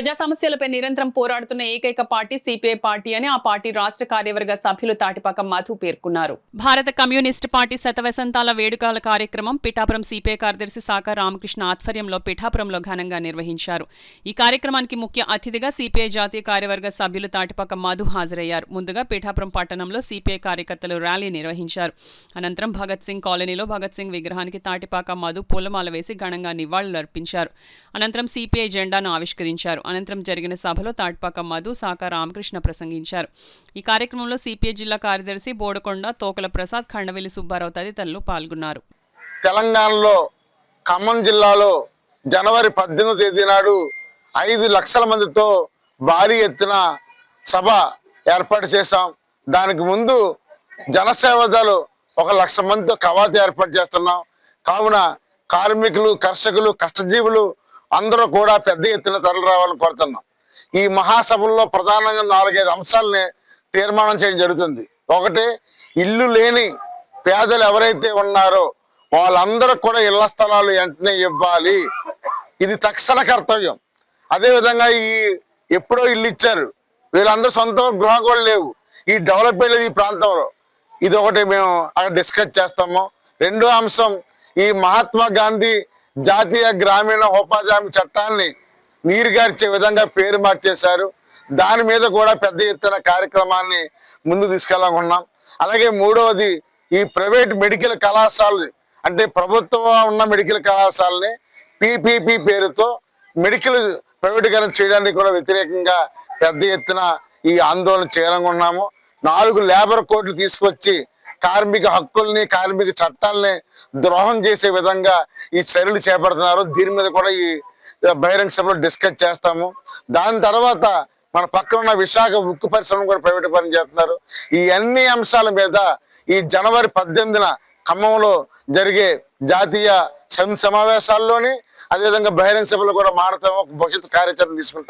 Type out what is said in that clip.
ప్రజా సమస్యలపై నిరంతరం పోరాడుతున్న ఏకైక పార్టీ సిపిఐ పార్టీ అని ఆ పార్టీ రాష్ట్ర కార్యవర్గ సభ్యులు తాటిపాక మధు పేర్కొన్నారు. భారత కమ్యూనిస్టు పార్టీ శతవసంతాల వేడుకల కార్యక్రమం పిఠాపురం సిపిఐ కార్యదర్శి సాక రామకృష్ణ ఆధ్వర్యంలో పిఠాపురంలో ఘనంగా నిర్వహించారు. ఈ కార్యక్రమానికి ముఖ్య అతిథిగా సిపిఐ జాతీయ కార్యవర్గ సభ్యులు తాటిపాక మధు హాజరయ్యారు. ముందుగా పిఠాపురం పట్టణంలో సిపిఐ కార్యకర్తలు ర్యాలీ నిర్వహించారు. అనంతరం భగత్ సింగ్ కాలనీలో భగత్ సింగ్ విగ్రహానికి తాటిపాక మధు పూలమాల వేసి ఘనంగా నివాళులర్పించారు. అనంతరం సిపిఐ జెండాను ఆవిష్కరించారు. అనంతరం జరిగిన సభలో తాటిపాక మధు సాక రామకృష్ణ ప్రసంగించారు. ఈ కార్యక్రమంలో సిపిఐ జిల్లా కార్యదర్శి బోడకొండ తోకల ప్రసాద్ ఖండవెల్లి సుబ్బారావు తదితరులు పాల్గొన్నారు. తెలంగాణలో ఖమ్మం జిల్లాలో జనవరి 18వ తేదీ నాడు 5 లక్షల మందితో భారీ ఎత్తున సభ ఏర్పాటు చేశాం. దానికి ముందు జనసేవదలు 1 లక్ష మందితో కవాతు ఏర్పాటు చేస్తున్నాం. కావున కార్మికులు, కర్షకులు, కష్టజీవులు అందరూ కూడా పెద్ద ఎత్తున తరలి రావాలని కోరుతున్నాం. ఈ మహాసభల్లో ప్రధానంగా 4-5 అంశాలని తీర్మానం చేయడం జరుగుతుంది. ఒకటి, ఇల్లు లేని పేదలు ఎవరైతే ఉన్నారో వాళ్ళందరూ కూడా ఇళ్ల స్థలాలు వెంటనే ఇవ్వాలి. ఇది తక్షణ కర్తవ్యం. అదేవిధంగా ఎప్పుడో ఇల్లు ఇచ్చారు, వీళ్ళందరూ సొంత గృహం కూడా లేవు, ఈ డెవలప్మెంట్ ఈ ప్రాంతంలో, ఇది ఒకటి మేము అక్కడ డిస్కస్ చేస్తాము. రెండో అంశం, ఈ మహాత్మా గాంధీ జాతీయ గ్రామీణ ఉపాధి హామీ చట్టాన్ని నీరుగార్చే విధంగా పేరు మార్చేశారు. దాని మీద కూడా పెద్ద ఎత్తున కార్యక్రమాన్ని ముందు తీసుకెళ్ళాలనుకున్నాం. అలాగే మూడవది, ఈ ప్రైవేట్ మెడికల్ కళాశాలలు అంటే ప్రభుత్వం ఉన్న మెడికల్ కళాశాలని పిపిపి పేరుతో మెడికల్ ప్రైవేటీకరణ చేయడానికి కూడా వ్యతిరేకంగా పెద్ద ఎత్తున ఈ ఆందోళన చేయాలనుకున్నాము. 4 లేబర్ కోడ్లు తీసుకొచ్చి కార్మిక హక్కుల్ని, కార్మిక చట్టాలని ద్రోహం చేసే విధంగా ఈ చర్యలు చేపడుతున్నారు. దీని మీద కూడా ఈ బహిరంగ సభలో డిస్కస్ చేస్తాము. దాని తర్వాత మన పక్కన ఉన్న విశాఖ ఉక్కు పరిశ్రమ కూడా ప్రైవేటీకరణ చేస్తున్నారు. ఈ అన్ని అంశాల మీద ఈ జనవరి 18న ఖమ్మంలో జరిగే జాతీయ సమావేశాల్లోని అదేవిధంగా బహిరంగ సభలో కూడా మాట్లాడతాము. భవిష్యత్తు కార్యాచరణ తీసుకుంటాము.